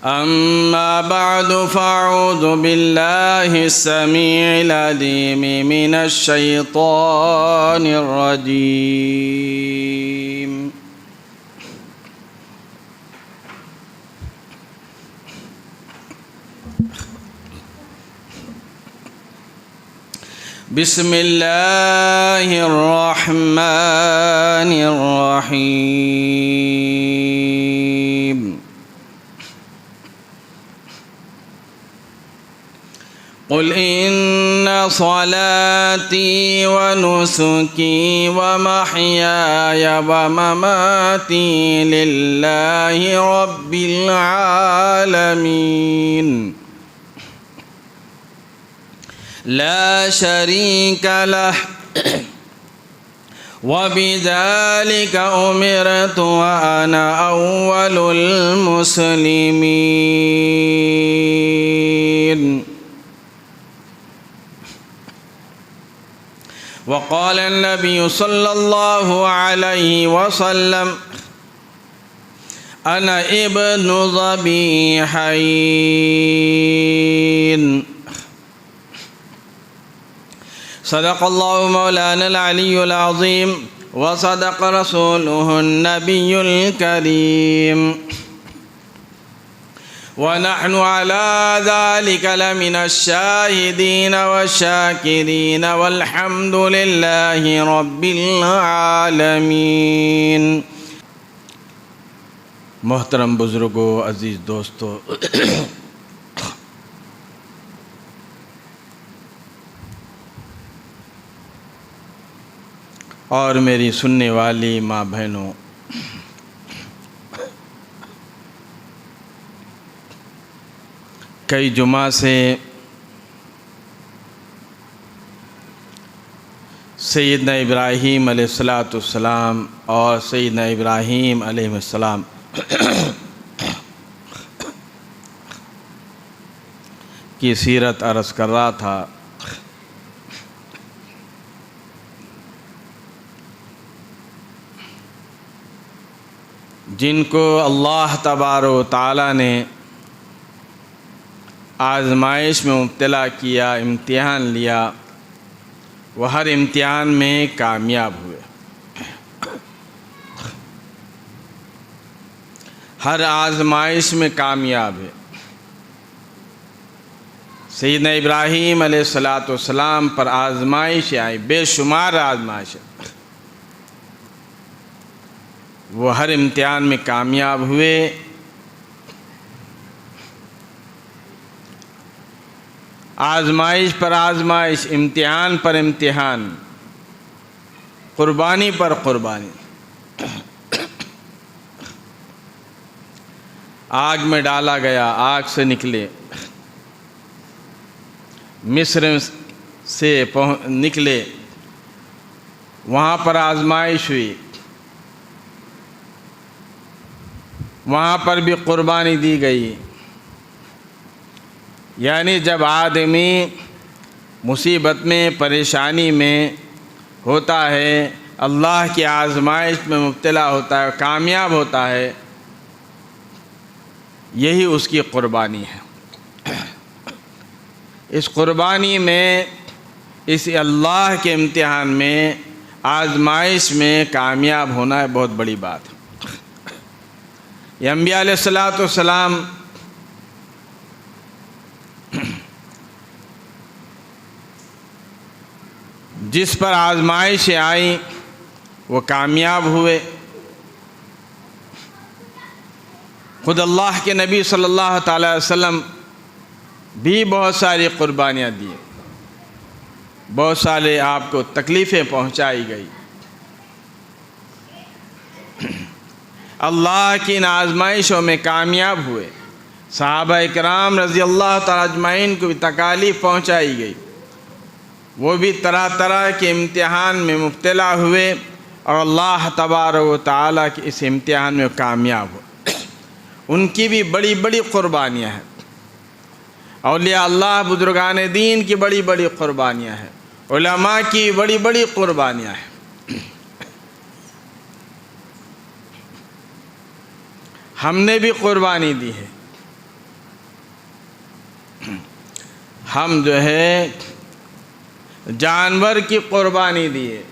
أما بعد فأعوذ بالله السميع العليم من الشيطان الرجيم. بسم الله الرحمن الرحيم. قل إن صلاتي ونسكي ومحياي ومماتي لله رب العالمين لا شريك له وبذلك أمرت وأنا أول المسلمين. وقال النبي صلى الله عليه وسلم أنا ابن ذبيحين. صدق الله مولانا العلي العظيم وصدق رسوله النبي الكريم ونحن على ذلك لمن الشاهدين والشاكرين والحمد لله رب العالمين. محترم بزرگوں، عزیز دوستو، اور میری سننے والی ماں بہنوں، کئی جمعہ سے سیدنا ابراہیم علیہ السلام اور سیدنا ابراہیم علیہ السلام کی سیرت عرض کر رہا تھا. جن کو اللہ تبارک و تعالیٰ نے آزمائش میں مبتلا کیا، امتحان لیا، وہ ہر امتحان میں کامیاب ہوئے، ہر آزمائش میں کامیاب ہے. سیدنا ابراہیم علیہ السلام پر آزمائش آئی، بے شمار آزمائش، وہ ہر امتحان میں کامیاب ہوئے. آزمائش پر آزمائش، امتحان پر امتحان، قربانی پر قربانی. آگ میں ڈالا گیا، آگ سے نکلے، مصر سے نکلے، وہاں پر آزمائش ہوئی، وہاں پر بھی قربانی دی گئی. یعنی جب آدمی مصیبت میں، پریشانی میں ہوتا ہے، اللہ کی آزمائش میں مبتلا ہوتا ہے، کامیاب ہوتا ہے، یہی اس کی قربانی ہے. اس قربانی میں، اس اللہ کے امتحان میں، آزمائش میں کامیاب ہونا ہے بہت بڑی بات ہے. یہ انبیاء علیہ السلام جس پر آزمائشیں آئیں وہ کامیاب ہوئے. خود اللہ کے نبی صلی اللہ تعالی وسلم بھی بہت ساری قربانیاں دی، بہت سارے آپ کو تکلیفیں پہنچائی گئی. اللہ کی ان آزمائشوں میں کامیاب ہوئے. صحابہ اکرام رضی اللہ تعالیٰ اجمعین کو بھی تکالیف پہنچائی گئی، وہ بھی طرح طرح کے امتحان میں مبتلا ہوئے اور اللہ تبارک و تعالیٰ کے اس امتحان میں کامیاب ہوئے. ان کی بھی بڑی بڑی قربانیاں ہیں. اولیاء اللہ، بزرگان دین کی بڑی بڑی قربانیاں ہیں، علماء کی بڑی بڑی قربانیاں ہیں. ہم نے بھی قربانی دی ہے. ہم جو ہے جانور کی قربانی دیے.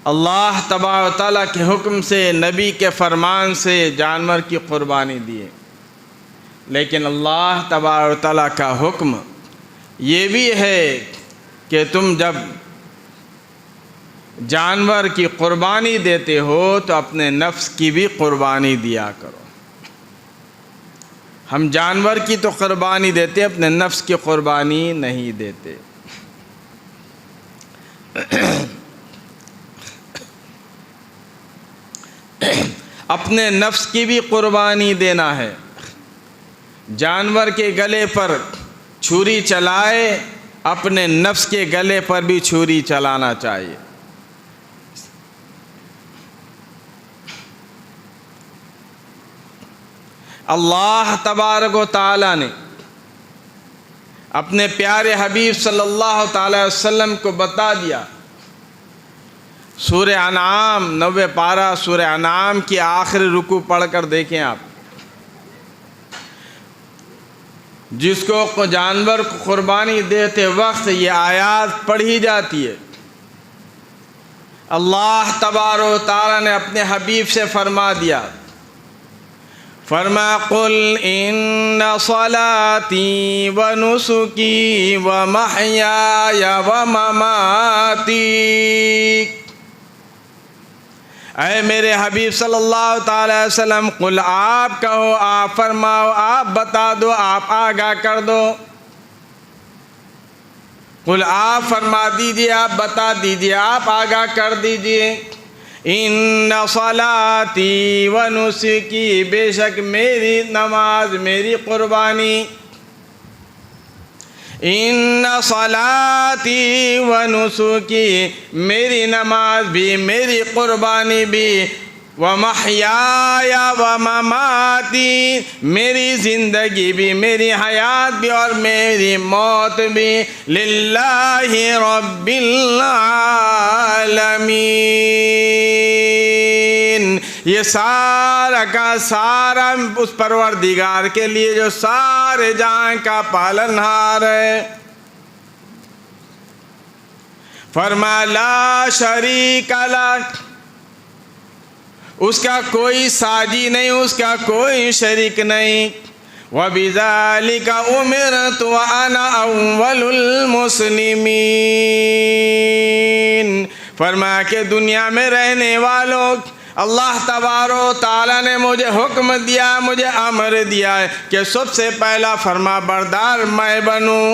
اللہ تبارک و تعالیٰ کے حکم سے، نبی کے فرمان سے جانور کی قربانی دیے. لیکن اللہ تبارک و تعالیٰ کا حکم یہ بھی ہے کہ تم جب جانور کی قربانی دیتے ہو تو اپنے نفس کی بھی قربانی دیا کرو. ہم جانور کی تو قربانی دیتے، اپنے نفس کی قربانی نہیں دیتے. اپنے نفس کی بھی قربانی دینا ہے. جانور کے گلے پر چھری چلائے، اپنے نفس کے گلے پر بھی چھری چلانا چاہیے. اللہ تبارک و تعالیٰ نے اپنے پیارے حبیب صلی اللہ تعالی وسلم کو بتا دیا. سورہ انعام 90 پارہ سورہ انعام کی آخری رکوع پڑھ کر دیکھیں آپ. جس کو جانور کو قربانی دیتے وقت یہ آیات پڑھی جاتی ہے. اللہ تبارک و تعالیٰ نے اپنے حبیب سے فرما دیا، فرما قل ان صلاتی و نسکی و محیای و مماتی. اے میرے حبیب صلی اللہ تعالی وسلم، قل آپ کہو، آپ فرماؤ، آپ بتا دو، آپ آگاہ کر دو. قل آپ فرما دیجئے، آپ بتا دیجئے، آپ آگاہ کر دیجئے. ان صلاتی و نسکی، بے شک میری نماز، میری قربانی. ان صلاتی و نسکی، میری نماز بھی، میری قربانی بھی. و محیای و مماتی، میری زندگی بھی، میری حیات بھی اور میری موت بھی. للہ رب العالمین، یہ سارا کا سارا اس پروردگار کے لیے جو سارے جہاں کا پالنہار ہے. فرما لا شریک لک، اس کا کوئی ساجی نہیں، اس کا کوئی شریک نہیں. وَبِذَلِكَ أُمِرْتُ وَأَنَا أَوَّلُ الْمُسْلِمِينَ. فرمایا کہ دنیا میں رہنے والوں، اللہ تبارک و تعالیٰ نے مجھے حکم دیا، مجھے امر دیا ہے کہ سب سے پہلا فرما بردار میں بنوں.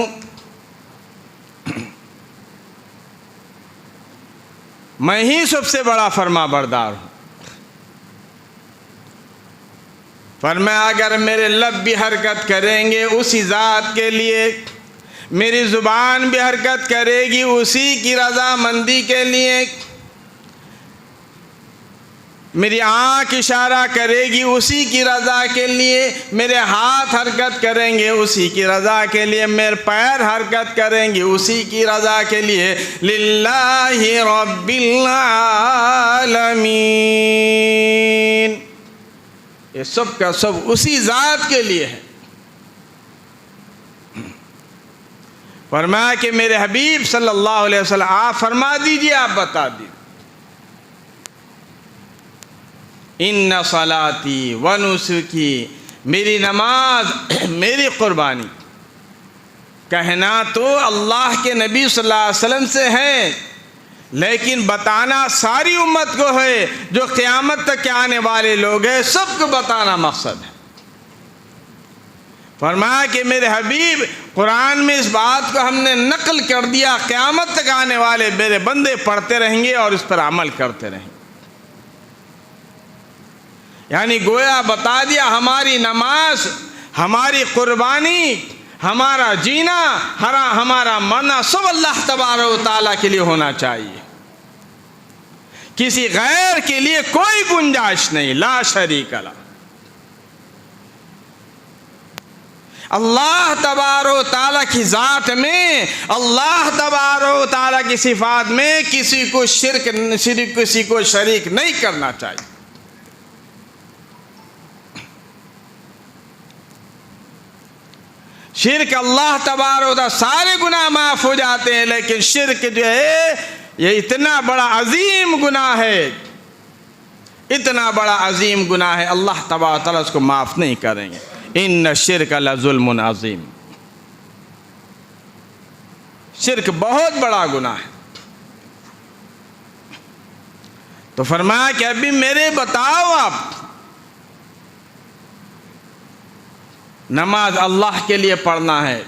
میں ہی سب سے بڑا فرما بردار ہوں. فرمایا اگر میرے لب بھی حرکت کریں گے اسی ذات کے لیے، میری زبان بھی حرکت کرے گی اسی کی رضامندی کے لیے، میری آنکھ اشارہ کرے گی اسی کی رضا کے لیے، میرے ہاتھ حرکت کریں گے اسی کی رضا کے لیے، میرے پیر حرکت کریں گے اسی کی رضا کے لیے. للہ رب العالمین، یہ سب کا سب اسی ذات کے لیے ہے. فرمایا کہ میرے حبیب صلی اللہ علیہ وسلم آپ فرما دیجئے، آپ بتا دیجئے. ان صلاتی و نسکی، میری نماز، میری قربانی. کہنا تو اللہ کے نبی صلی اللہ علیہ وسلم سے ہے، لیکن بتانا ساری امت کو ہے. جو قیامت تک آنے والے لوگ ہیں سب کو بتانا مقصد ہے. فرمایا کہ میرے حبیب قرآن میں اس بات کو ہم نے نقل کر دیا، قیامت تک آنے والے میرے بندے پڑھتے رہیں گے اور اس پر عمل کرتے رہیں گے. یعنی گویا بتا دیا ہماری نماز، ہماری قربانی، ہمارا جینا، ہمارا مرنا سب اللہ تبارک و تعالیٰ کے لیے ہونا چاہیے. کسی غیر کے لیے کوئی گنجائش نہیں. لا شریک لہ. اللہ تبارک و تعالیٰ کی ذات میں، اللہ تبارک و تعالیٰ کی صفات میں کسی کو شریک نہیں کرنا چاہیے. شرک اللہ تبارک و تعالیٰ سارے گناہ معاف ہو جاتے ہیں، لیکن شرک جو ہے یہ اتنا بڑا عظیم گناہ ہے، اتنا بڑا عظیم گناہ ہے، اللہ تبارک و تعالیٰ اس کو معاف نہیں کریں گے۔ ان الشرک لظلم عظیم، شرک بہت بڑا گناہ ہے۔ تو فرمایا کہ ابھی میرے بتاؤ، آپ نماز اللہ کے لیے پڑھنا ہے،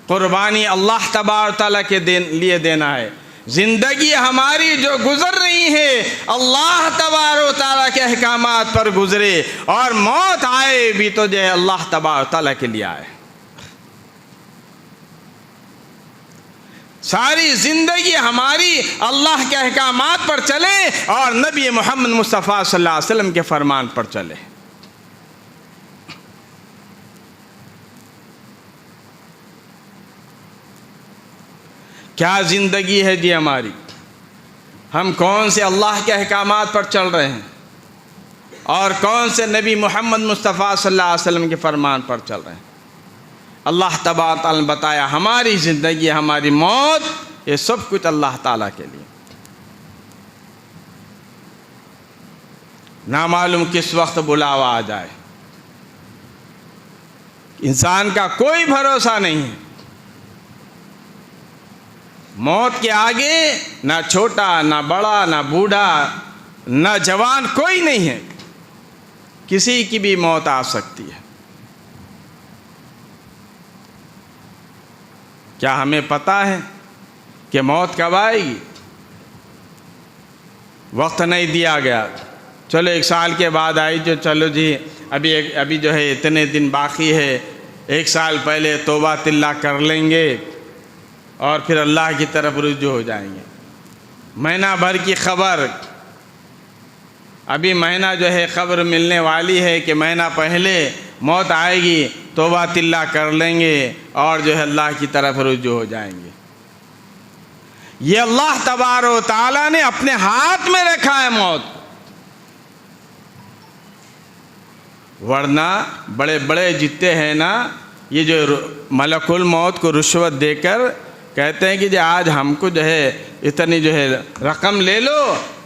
قربانی اللہ تبارک تعالیٰ کے لیے دینا ہے، زندگی ہماری جو گزر رہی ہے اللہ تبارک تعالیٰ کے احکامات پر گزرے، اور موت آئے بھی تو جو ہے اللہ تبارک تعالیٰ کے لیے آئے۔ ساری زندگی ہماری اللہ کے احکامات پر چلے اور نبی محمد مصطفیٰ صلی اللہ علیہ وسلم کے فرمان پر چلے۔ کیا زندگی ہے جی ہماری؟ ہم کون سے اللہ کے احکامات پر چل رہے ہیں اور کون سے نبی محمد مصطفیٰ صلی اللہ علیہ وسلم کے فرمان پر چل رہے ہیں؟ اللہ تبارک تعالیٰ نے بتایا ہماری زندگی، ہماری موت، یہ سب کچھ اللہ تعالیٰ کے لیے۔ نامعلوم کس وقت بلاوا آ جائے، انسان کا کوئی بھروسہ نہیں ہے۔ موت کے آگے نہ چھوٹا، نہ بڑا، نہ بوڑھا، نہ جوان، کوئی نہیں ہے، کسی کی بھی موت آ سکتی ہے۔ کیا ہمیں پتہ ہے کہ موت کب آئے گی؟ وقت نہیں دیا گیا، چلو 1 سال کے بعد آئی، جو چلو جی ابھی جو ہے اتنے دن باقی ہے، 1 سال پہلے توبہ تلہ کر لیں گے اور پھر اللہ کی طرف رجوع ہو جائیں گے۔ مہینہ بھر کی خبر، ابھی مہینہ جو ہے خبر ملنے والی ہے کہ مہینہ پہلے موت آئے گی، توبہ تلہ کر لیں گے اور جو ہے اللہ کی طرف رجوع ہو جائیں گے۔ یہ اللہ تبارک و تعالیٰ نے اپنے ہاتھ میں رکھا ہے موت، ورنہ بڑے بڑے جتنے ہیں نا، یہ جو ملک الموت کو رشوت دے کر کہتے ہیں کہ جی آج ہم کو جو ہے اتنی جو ہے رقم لے لو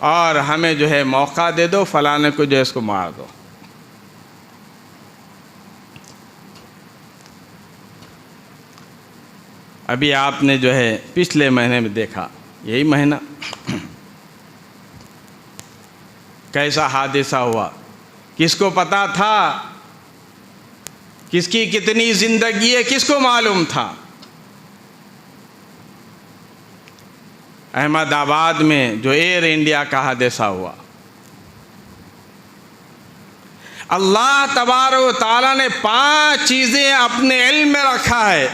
اور ہمیں جو ہے موقع دے دو، فلانے کو جو ہے اس کو مار دو۔ ابھی آپ نے جو ہے پچھلے مہینے میں دیکھا، یہی مہینہ کیسا حادثہ ہوا، کس کو پتا تھا کس کی کتنی زندگی ہے، کس کو معلوم تھا؟ احمد آباد میں جو ایئر انڈیا کا حادثہ ہوا، اللہ تبارک و تعالیٰ نے 5 چیزیں اپنے علم میں رکھا ہے،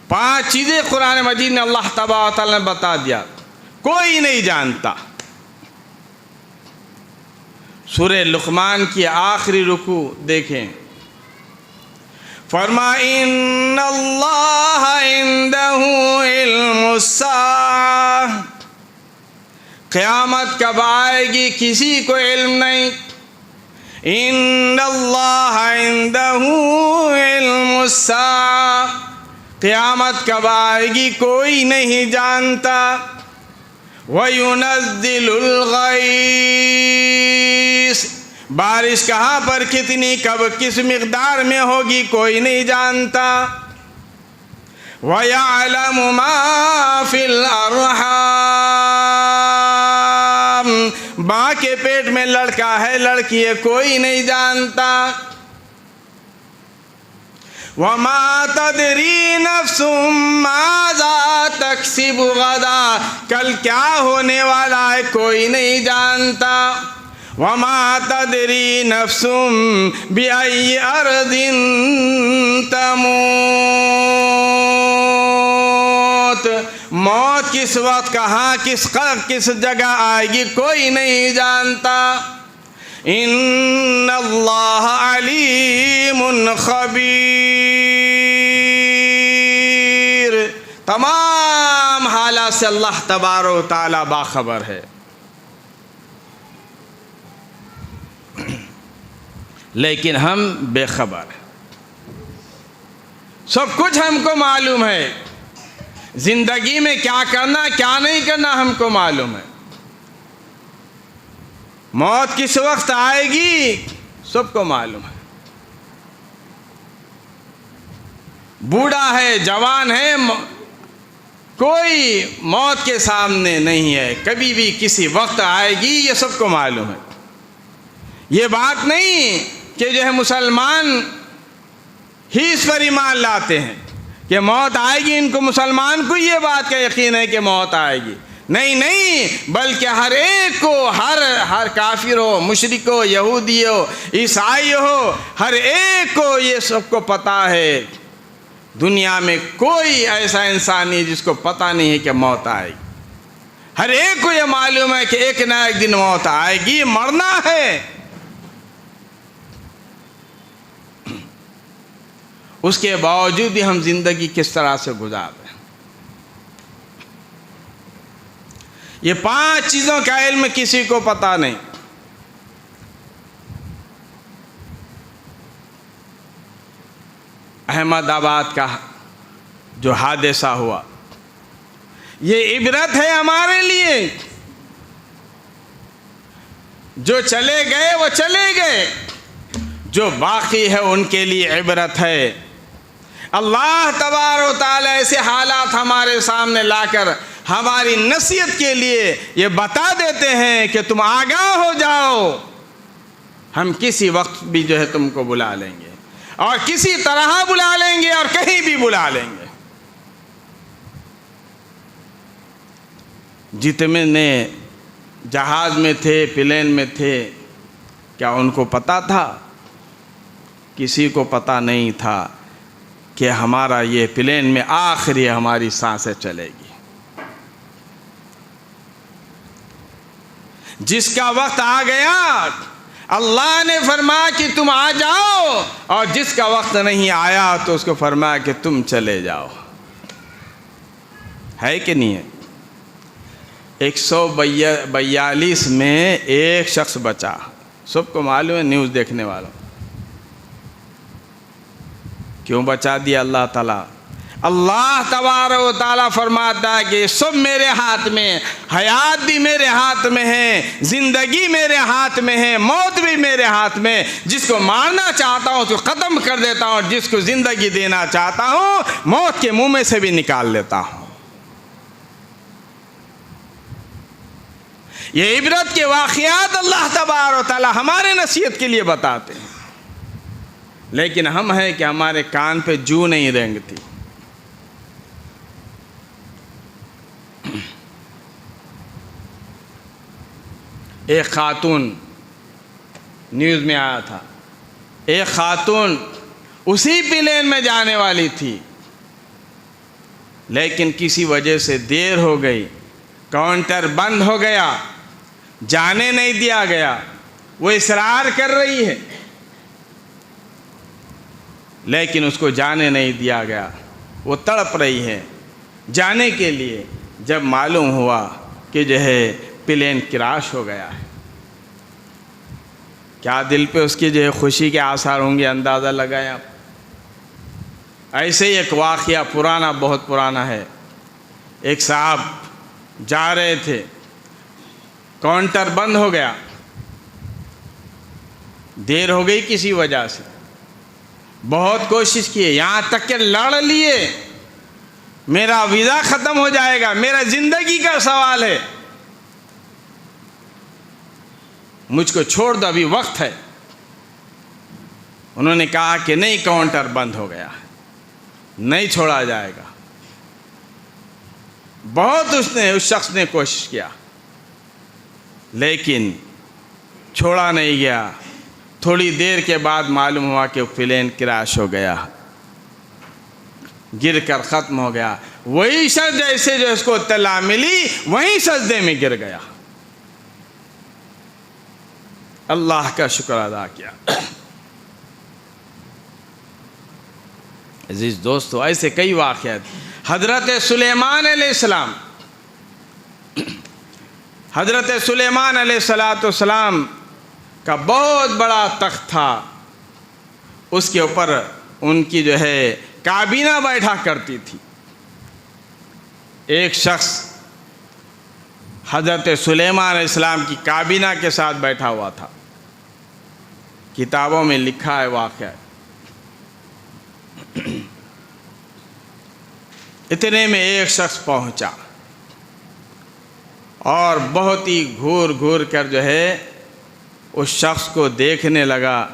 5 چیزیں قرآن مجید نے اللہ تبارک و تعالیٰ نے بتا دیا، کوئی نہیں جانتا۔ سورہ لقمان کی آخری رکوع دیکھیں، فرما ان اللہ عنده علم الساعہ، قیامت کب آئے گی کسی کو علم نہیں۔ ان اللہ عنده علم الساعہ، قیامت کب آئے گی کوئی نہیں جانتا۔ وَيُنَزِّلُ الْغَيْثَ، بارش کہاں پر کتنی کب کس مقدار میں ہوگی کوئی نہیں جانتا۔ وَيَعْلَمُ مَا فِي الْأَرْحَامِ، ماں کے پیٹ میں لڑکا ہے لڑکی ہے کوئی نہیں جانتا۔ وَمَا تَدْرِي نَفْسٌ مَاذَا تَكْسِبُ غَدًا، کل کیا ہونے والا ہے کوئی نہیں جانتا۔ وَمَا تَدْرِي نَفْسٌ بِأَيِّ أَرْضٍ تَمُوتُ، موت کس وقت کہاں کس جگہ آئے گی کوئی نہیں جانتا۔ ان اللہ علیم خبیر، تمام حالات سے اللہ تبارک و تعالی باخبر ہے۔ لیکن ہم بے خبر ہیں۔ سب کچھ ہم کو معلوم ہے، زندگی میں کیا کرنا کیا نہیں کرنا ہم کو معلوم ہے، موت کس وقت آئے گی سب کو معلوم ہے، بوڑھا ہے جوان ہے کوئی موت کے سامنے نہیں ہے، کبھی بھی کسی وقت آئے گی یہ سب کو معلوم ہے۔ یہ بات نہیں کہ جو ہے مسلمان ہی اس پر ایمان لاتے ہیں کہ موت آئے گی، ان کو مسلمان کو یہ بات کا یقین ہے کہ موت آئے گی، نہیں، بلکہ ہر ایک کو، ہر کافر ہو، مشرک ہو، یہودی ہو، عیسائی ہو، ہر ایک کو یہ سب کو پتہ ہے۔ دنیا میں کوئی ایسا انسان نہیں جس کو پتہ نہیں ہے کہ موت آئے گی، ہر ایک کو یہ معلوم ہے کہ ایک نہ ایک دن موت آئے گی، مرنا ہے۔ اس کے باوجود بھی ہم زندگی کس طرح سے گزار رہے ہیں۔ یہ 5 چیزوں کا علم کسی کو پتہ نہیں۔ احمد آباد کا جو حادثہ ہوا یہ عبرت ہے ہمارے لیے، جو چلے گئے وہ چلے گئے، جو باقی ہے ان کے لیے عبرت ہے۔ اللہ تبارک و تعالی ایسے حالات ہمارے سامنے لا کر ہماری نصیحت کے لیے یہ بتا دیتے ہیں کہ تم آگاہ ہو جاؤ، ہم کسی وقت بھی جو ہے تم کو بلا لیں گے، اور کسی طرح بلا لیں گے، اور کہیں بھی بلا لیں گے۔ جتنے جہاز میں تھے، پلین میں تھے، کیا ان کو پتہ تھا؟ کسی کو پتہ نہیں تھا کہ ہمارا یہ پلین میں آخری ہماری سانسیں چلے گی۔ جس کا وقت آ گیا اللہ نے فرمایا کہ تم آ جاؤ، اور جس کا وقت نہیں آیا تو اس کو فرمایا کہ تم چلے جاؤ۔ ہے کہ نہیں ہے؟ 142 میں ایک شخص بچا، سب کو معلوم ہے، نیوز دیکھنے والوں۔ کیوں بچا دیا اللہ تعالیٰ؟ اللہ تبارک و تعالیٰ فرماتا ہے کہ سب میرے ہاتھ میں، حیات بھی میرے ہاتھ میں ہے، زندگی میرے ہاتھ میں ہے، موت بھی میرے ہاتھ میں۔ جس کو مارنا چاہتا ہوں اس کو ختم کر دیتا ہوں، اور جس کو زندگی دینا چاہتا ہوں موت کے منہ میں سے بھی نکال لیتا ہوں۔ یہ عبرت کے واقعات اللہ تبارک و تعالیٰ ہمارے نصیحت کے لیے بتاتے ہیں، لیکن ہم ہیں کہ ہمارے کان پہ جو نہیں رینگتی۔ ایک خاتون، نیوز میں آیا تھا، ایک خاتون اسی پلین میں جانے والی تھی، لیکن کسی وجہ سے دیر ہو گئی، کاؤنٹر بند ہو گیا، جانے نہیں دیا گیا۔ وہ اصرار کر رہی ہے لیکن اس کو جانے نہیں دیا گیا، وہ تڑپ رہی ہے جانے کے لیے۔ جب معلوم ہوا کہ جو ہے پلین کراش ہو گیا ہے، کیا دل پہ اس کی جو ہے خوشی کے آثار ہوں گے، اندازہ لگائیں آپ۔ ایسے ہی ایک واقعہ پرانا، بہت پرانا ہے۔ ایک صاحب جا رہے تھے، کاؤنٹر بند ہو گیا، دیر ہو گئی کسی وجہ سے، بہت کوشش کی، یہاں تک کہ لڑ لیے، میرا ویزا ختم ہو جائے گا، میرا زندگی کا سوال ہے، مجھ کو چھوڑ دو، ابھی وقت ہے۔ انہوں نے کہا کہ نہیں، کاؤنٹر بند ہو گیا، نہیں چھوڑا جائے گا۔ بہت اس شخص نے کوشش کیا لیکن چھوڑا نہیں گیا۔ تھوڑی دیر کے بعد معلوم ہوا کہ پلین کراش ہو گیا، گر کر ختم ہو گیا۔ وہی شخص جیسے جو اس کو اطلاع ملی وہیں سجدے میں گر گیا، اللہ کا شکر ادا کیا۔ عزیز دوستو، ایسے کئی واقعات۔ حضرت سلیمان علیہ السلام، حضرت سلیمان علیہ السلام کا بہت بڑا تخت تھا، اس کے اوپر ان کی جو ہے کابینہ بیٹھا کرتی تھی۔ ایک شخص حضرت سلیمان علیہ السلام کی کابینہ کے ساتھ بیٹھا ہوا تھا، کتابوں میں لکھا ہے واقعہ۔ اتنے میں ایک شخص پہنچا اور بہت ہی گھور گھور کر جو ہے اس شخص کو دیکھنے لگا،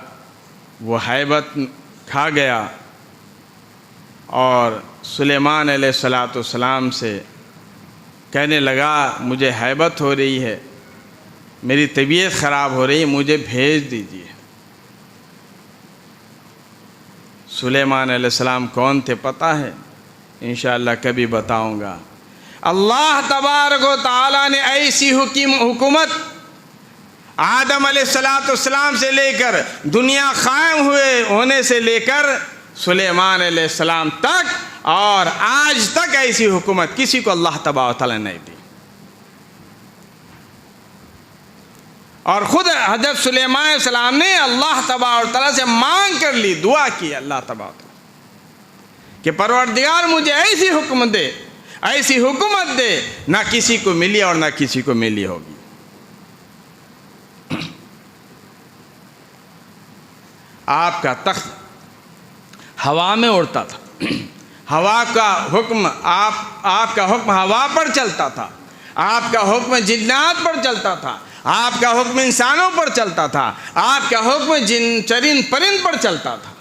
وہ ہیبت کھا گیا اور سلیمان علیہ السلام سے کہنے لگا مجھے ہیبت ہو رہی ہے، میری طبیعت خراب ہو رہی ہے، مجھے بھیج دیجیے۔ سلیمان علیہ السلام کون تھے پتہ ہے؟ انشاءاللہ کبھی بتاؤں گا۔ اللہ تبارک و تعالیٰ نے ایسی حکومت آدم علیہ السلام سے لے کر دنیا قائم ہونے سے لے کر سلیمان علیہ السلام تک اور آج تک ایسی حکومت کسی کو اللہ تبارک و تعالیٰ نے نہیں دی۔ اور خود حضرت سلیمان علیہ السلام نے اللہ تبارک و تعالیٰ سے مانگ کر لی، دعا کی اللہ تبارک کہ پروردگار مجھے ایسی حکومت دے، ایسی حکومت دے نہ کسی کو ملی اور نہ کسی کو ملی ہوگی۔ آپ کا تخت ہوا میں اڑتا تھا، ہوا کا حکم آپ کا حکم ہوا پر چلتا تھا، آپ کا حکم جنات پر چلتا تھا، آپ کا حکم انسانوں پر چلتا تھا، آپ کا حکم چرند پرند پر چلتا تھا۔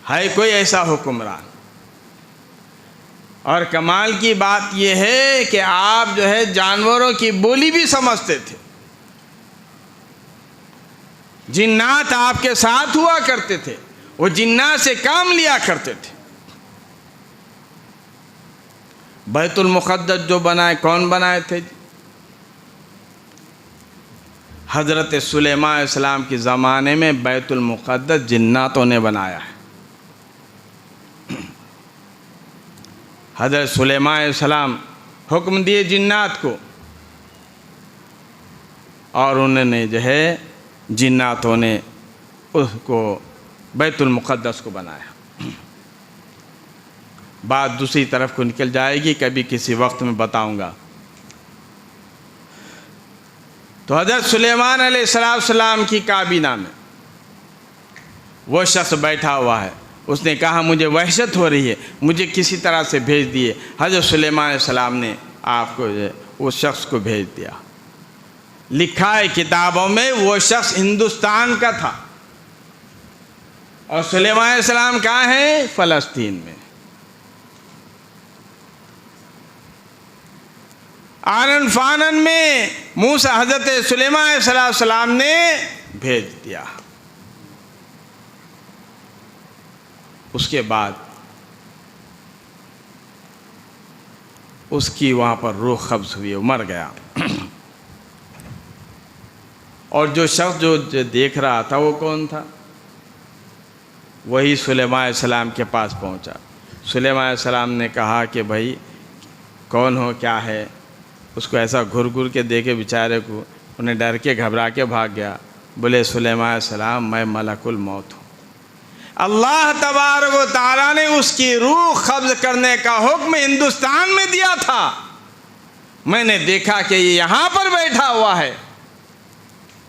ہے کوئی ایسا حکمران؟ اور کمال کی بات یہ ہے کہ آپ جو ہے جانوروں کی بولی بھی سمجھتے تھے، جنات آپ کے ساتھ ہوا کرتے تھے، وہ جنات سے کام لیا کرتے تھے۔ بیت المقدس جو بنائے کون بنائے تھے؟ حضرت سلیمان علیہ السلام کے زمانے میں بیت المقدس جناتوں نے بنایا ہے۔ حضرت سلیمان علیہ السلام حکم دیے جنات کو اور انہوں نے جو ہے جناتوں نے اس کو بیت المقدس کو بنایا۔ بات دوسری طرف کو نکل جائے گی، کبھی کسی وقت میں بتاؤں گا۔ تو حضرت سلیمان علیہ السلام کی کابینہ میں وہ شخص بیٹھا ہوا ہے، اس نے کہا مجھے وحشت ہو رہی ہے، مجھے کسی طرح سے بھیج دیے۔ حضرت سلیمان علیہ السلام نے آپ کو اس شخص کو بھیج دیا۔ لکھا ہے کتابوں میں وہ شخص ہندوستان کا تھا اور سلیمان علیہ السلام کہاں ہیں؟ فلسطین میں۔ آنن فانن میں موسیٰ حضرت سلیمان علیہ السلام نے بھیج دیا۔ اس کے بعد اس کی وہاں پر روح قبض ہوئی، وہ مر گیا۔ اور جو شخص جو دیکھ رہا تھا وہ کون تھا؟ وہی سلیمان علیہ السلام کے پاس پہنچا۔ سلیمان علیہ السلام نے کہا کہ بھائی کون ہو، کیا ہے؟ اس کو ایسا گھر گھر کے دیکھے بیچارے کو، انہیں ڈر کے گھبرا کے بھاگ گیا۔ بولے سلیمان علیہ السلام میں ملک الموت ہوں۔ اللہ تبارک و تعالیٰ نے اس کی روح قبض کرنے کا حکم ہندوستان میں دیا تھا، میں نے دیکھا کہ یہ یہاں پر بیٹھا ہوا ہے،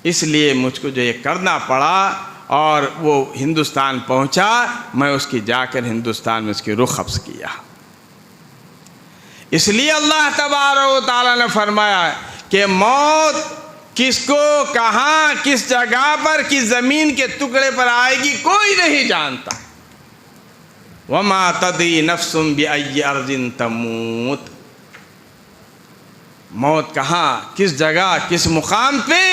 اس لیے مجھ کو جو یہ کرنا پڑا اور وہ ہندوستان پہنچا، میں اس کی جا کر ہندوستان میں اس کی روح قبض کیا۔ اس لیے اللہ تبارک و تعالیٰ نے فرمایا کہ موت کس کو، کہاں، کس جگہ پر، کس زمین کے ٹکڑے پر آئے گی کوئی نہیں جانتا۔ وَمَا تَدْرِي نَفْسٌ بِأَيِّ أَرْضٍ تَمُوتُ۔ موت کہاں، کس جگہ، کس مقام پہ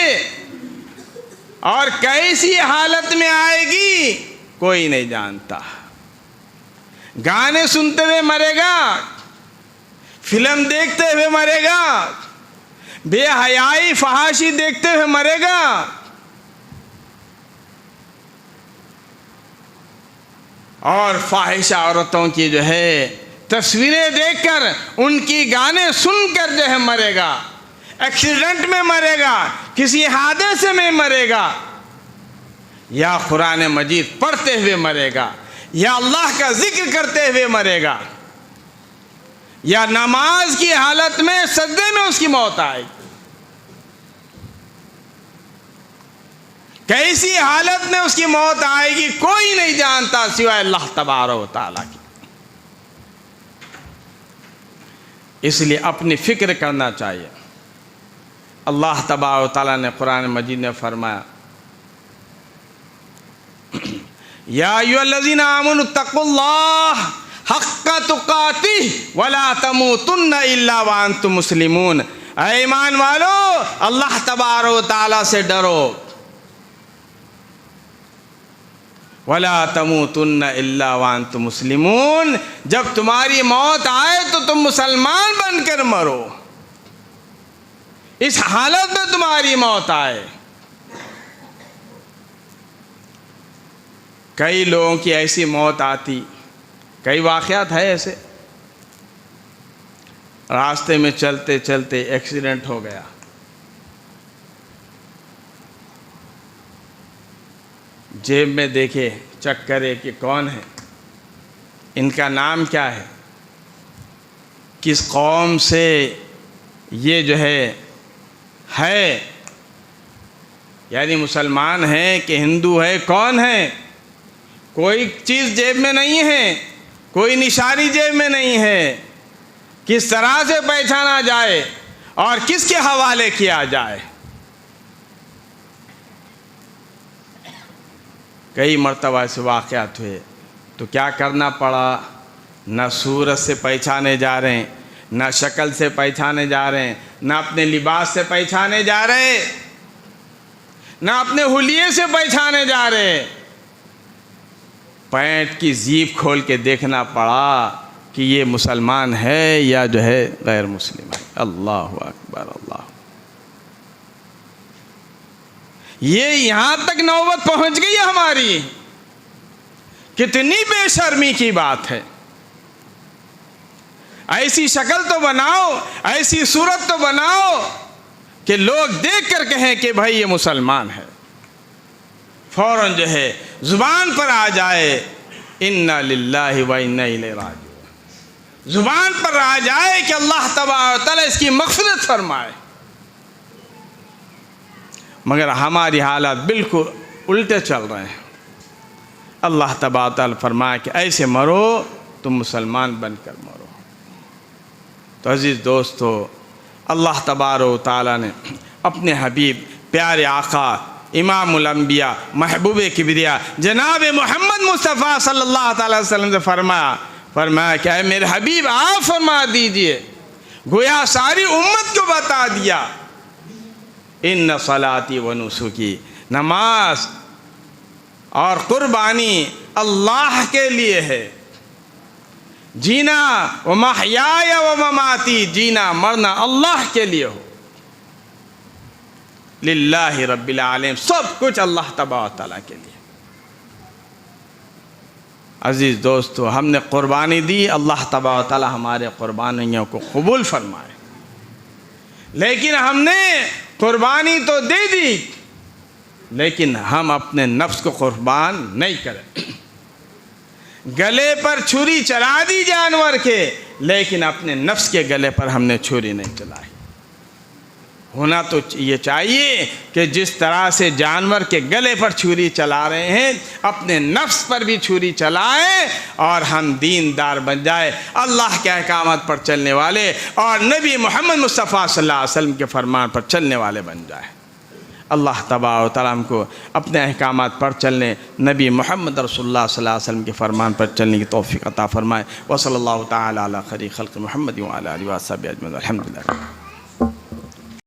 اور کیسی حالت میں آئے گی کوئی نہیں جانتا۔ گانے سنتے ہوئے مرے گا، فلم دیکھتے ہوئے مرے گا، بے حیائی فحاشی دیکھتے ہوئے مرے گا، اور فاحشہ عورتوں کی جو ہے تصویریں دیکھ کر ان کی گانے سن کر جو ہے مرے گا، ایکسیڈنٹ میں مرے گا، کسی حادثے میں مرے گا، یا قرآن مجید پڑھتے ہوئے مرے گا، یا اللہ کا ذکر کرتے ہوئے مرے گا، یا نماز کی حالت میں سجدے میں اس کی موت آئے گی۔ کیسی حالت میں اس کی موت آئے گی کوئی نہیں جانتا سوائے اللہ تبارک و تعالیٰ کی۔ اس لیے اپنی فکر کرنا چاہیے۔ اللہ تبارک و تعالیٰ نے قرآن مجید میں فرمایا یا ایھا الذین آمنوا اتقوا اللہ حق تقاتہ ولا تموتن الا وانتم مسلمون۔ اے ایمان والو، اللہ تبارک و تعالیٰ سے ڈرو، وَلَا تَمُوتُنَّ إِلَّا وَأَنْتُمْ مُسْلِمُونَ۔ جب تمہاری موت آئے تو تم مسلمان بن کر مرو، اس حالت میں تمہاری موت آئے۔ کئی لوگوں کی ایسی موت آتی، کئی واقعات ہیں ایسے، راستے میں چلتے چلتے ایکسیڈنٹ ہو گیا، جیب میں دیکھے چیک کرے کہ کون ہے، ان کا نام کیا ہے، کس قوم سے یہ جو ہے یعنی مسلمان ہے کہ ہندو ہے، کون ہے، کوئی چیز جیب میں نہیں ہے، کوئی نشانی جیب میں نہیں ہے، کس طرح سے پہچانا جائے اور کس کے حوالے کیا جائے۔ کئی مرتبہ ایسے واقعات ہوئے تو کیا کرنا پڑا، نہ صورت سے پہچانے جا رہے ہیں، نہ شکل سے پہچانے جا رہے ہیں، نہ اپنے لباس سے پہچانے جا رہے، نہ اپنے حلیے سے پہچانے جا رہے، پینٹ کی زیب کھول کے دیکھنا پڑا کہ یہ مسلمان ہے یا جو ہے غیر مسلم ہے۔ اللہ اکبر اللہ۔ یہ یہاں تک نوبت پہنچ گئی ہماری، کتنی بے شرمی کی بات ہے۔ ایسی شکل تو بناؤ، ایسی صورت تو بناؤ کہ لوگ دیکھ کر کہیں کہ بھائی یہ مسلمان ہے، فوراً جو ہے زبان پر آ جائے انا للہ و انا الیہ راجعون، زبان پر آ جائے کہ اللہ تبارک و تعالیٰ اس کی مغفرت فرمائے۔ مگر ہماری حالات بالکل الٹے چل رہے ہیں۔ اللہ تبارک و تعالیٰ فرمائے کہ ایسے مرو تم مسلمان بن کر مرو۔ تو عزیز دوستو، اللہ تبارک و تعالیٰ نے اپنے حبیب پیارے آقا امام الانبیاء محبوب کبریا جناب محمد مصطفیٰ صلی اللہ تعالیٰ علیہ وسلم سے فرمایا کہ اے میرے حبیب آپ فرما دیجئے، گویا ساری امت کو بتا دیا، ان صلاتی و نسکی، نماز اور قربانی اللہ کے لیے ہے، جینا و محیای و مماتی، جینا مرنا اللہ کے لیے ہو، للہ رب العالمین، سب کچھ اللہ تبارک و تعالیٰ کے لیے۔ عزیز دوستو، ہم نے قربانی دی، اللہ تبارک و تعالیٰ ہمارے قربانیوں کو قبول فرمائے، لیکن ہم نے قربانی تو دے دی لیکن ہم اپنے نفس کو قربان نہیں کریں۔ گلے پر چھری چلا دی جانور کے، لیکن اپنے نفس کے گلے پر ہم نے چھری نہیں چلائی۔ ہونا تو یہ چاہیے کہ جس طرح سے جانور کے گلے پر چھری چلا رہے ہیں، اپنے نفس پر بھی چھری چلائیں اور ہم دیندار بن جائے، اللہ کے احکامات پر چلنے والے اور نبی محمد مصطفیٰ صلی اللہ علیہ وسلم کے فرمان پر چلنے والے بن جائیں۔ اللہ تبارک و تعالیٰ ہم کو اپنے احکامات پر چلنے، نبی محمد رسول اللہ صلی اللہ علیہ وسلم کے فرمان پر چلنے کی توفیق عطا فرمائے۔ وصلی اللہ تعالیٰ علی خیر خلق محمد وعلی آلہ وصحبہ اجمعین، الحمدللہ۔